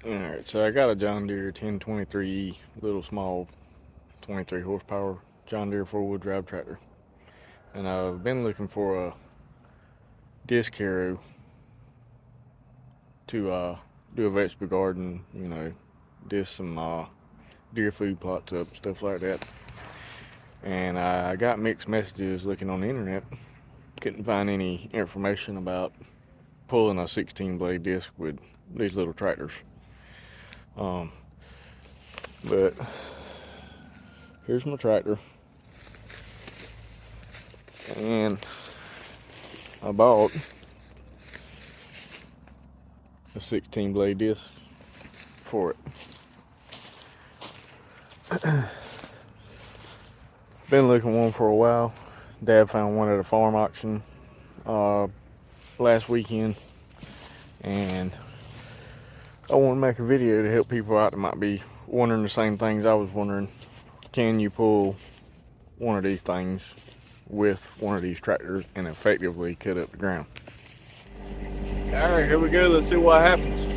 Alright, so I got a John Deere 1023E, little small 23 horsepower John Deere 4-wheel drive tractor. And I've been looking for a disc harrow to do a vegetable garden, disc some deer food plots up, stuff like that. And I got mixed messages looking on the internet. Couldn't find any information about pulling a 16 blade disc with these little tractors. But here's my tractor, and I bought a 16 blade disc for it. Been looking one for a while. Dad found one at a farm auction last weekend, and I want to make a video to help people out that might be wondering the same things I was wondering. Can you pull one of these things with one of these tractors and effectively cut up the ground? Alright, here we go. Let's see what happens.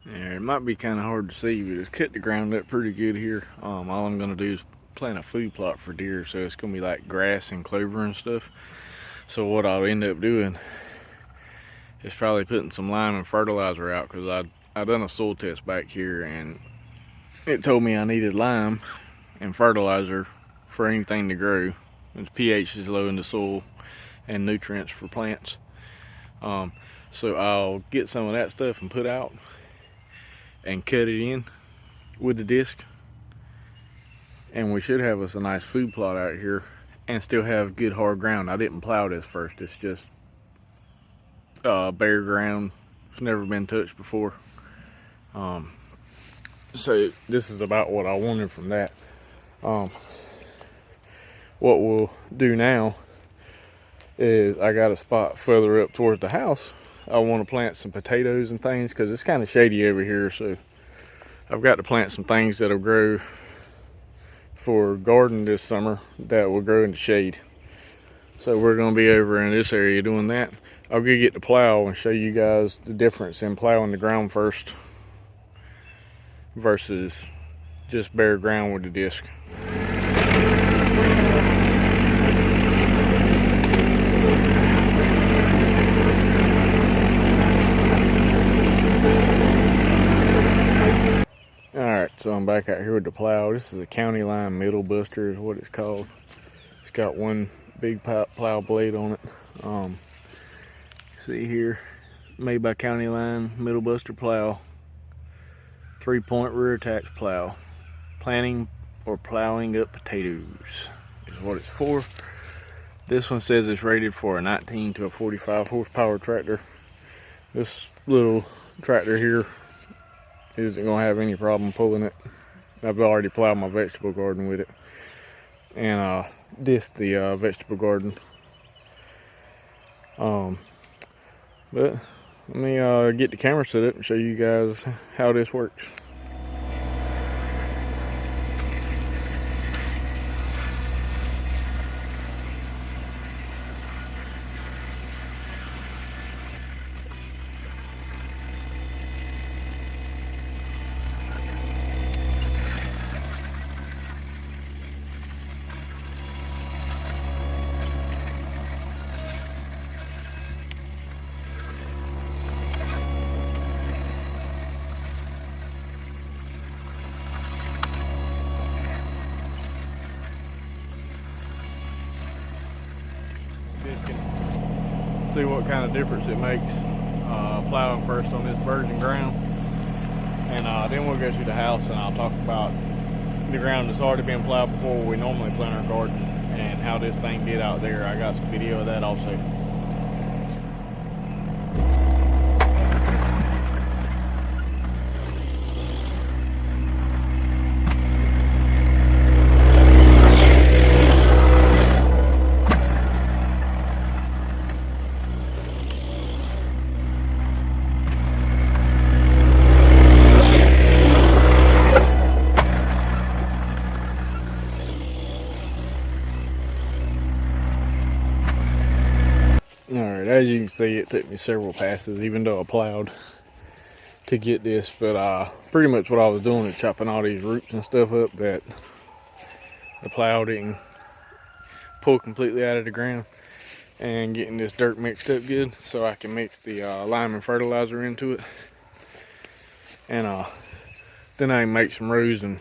Yeah, it might be kind of hard to see, but it's cut the ground up pretty good here. All I'm going to do is plant a food plot for deer, so it's going to be like grass and clover and stuff. So what I'll end up doing is probably putting some lime and fertilizer out, because I done a soil test back here and it told me I needed lime and fertilizer for anything to grow. The pH is low in the soil and nutrients for plants. So I'll get some of that stuff and put out and cut it in with the disc, and we should have us a nice food plot out here and still have good hard ground. I didn't plow this first. It's just bare ground. It's never been touched before. So this is about what I wanted from that. What we'll do now is, I got a spot further up towards the house. I want to plant some potatoes and things because it's kind of shady over here, so I've got to plant some things that'll grow for garden this summer that will grow in the shade. So we're going to be over in this area doing that. I'll go get the plow and show you guys the difference in plowing the ground first versus just bare ground with the disc. Alright, so I'm back out here with the plow. This is a County Line Middle Buster is what it's called. It's got one big plow blade on it. See here, made by County Line Middle Buster plow. 3-point rear attached plow. Planting or plowing up potatoes is what it's for. This one says it's rated for a 19 to a 45 horsepower tractor. This little tractor here isn't going to have any problem pulling it. I've already plowed my vegetable garden with it and disced the vegetable garden. But let me get the camera set up and show you guys how this works. See what kind of difference it makes. plowing first on this virgin ground, and then we'll go to the house and I'll talk about the ground that's already been plowed before we normally plant our garden and how this thing did out there. I got some video of that also. Alright, as you can see, it took me several passes, even though I plowed, to get this. But pretty much what I was doing is chopping all these roots and stuff up that the plow didn't pull completely out of the ground, and getting this dirt mixed up good so I can mix the lime and fertilizer into it. And then I can make some rows and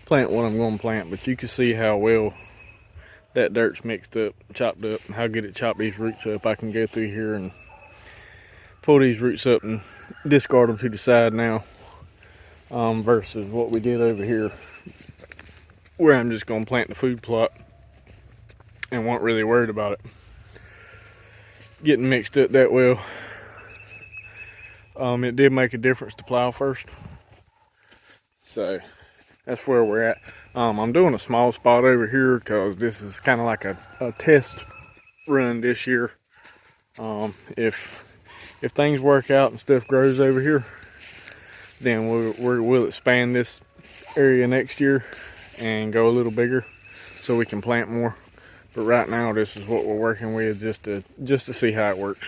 plant what I'm going to plant. But you can see how well that dirt's mixed up, chopped up, and how good it chopped these roots up. I can go through here and pull these roots up and discard them to the side now, versus what we did over here, where I'm just going to plant the food plot and wasn't really worried about it getting mixed up that well. It did make a difference to plow first, so that's where we're at. I'm doing a small spot over here because this is kind of like a test run this year. If things work out and stuff grows over here, then we'll expand this area next year and go a little bigger so we can plant more. But right now, this is what we're working with, just to see how it works.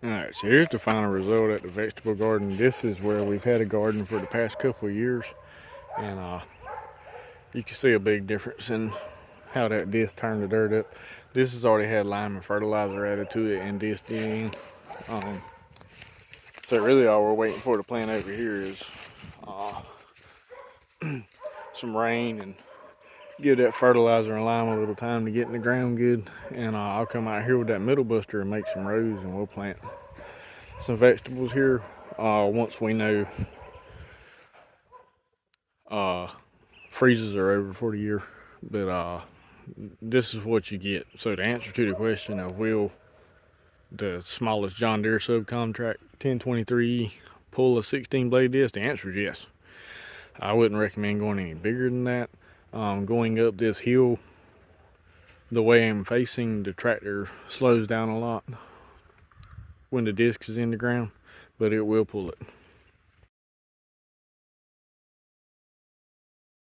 Alright, so here's the final result at the vegetable garden. This is where we've had a garden for the past couple of years, and you can see a big difference in how that disc turned the dirt up. This has already had lime and fertilizer added to it and disc in. So really all we're waiting for to plant over here is some rain, and give that fertilizer and lime a little time to get in the ground good. And I'll come out here with that middle buster and make some rows, and we'll plant some vegetables here once we know freezes are over for the year. But this is what you get. So to answer to the question of will the smallest John Deere subcontract 1023 pull a 16 blade disc, the answer is yes. I wouldn't recommend going any bigger than that. Going up this hill the way I'm facing, the tractor slows down a lot when the disc is in the ground, but it will pull it.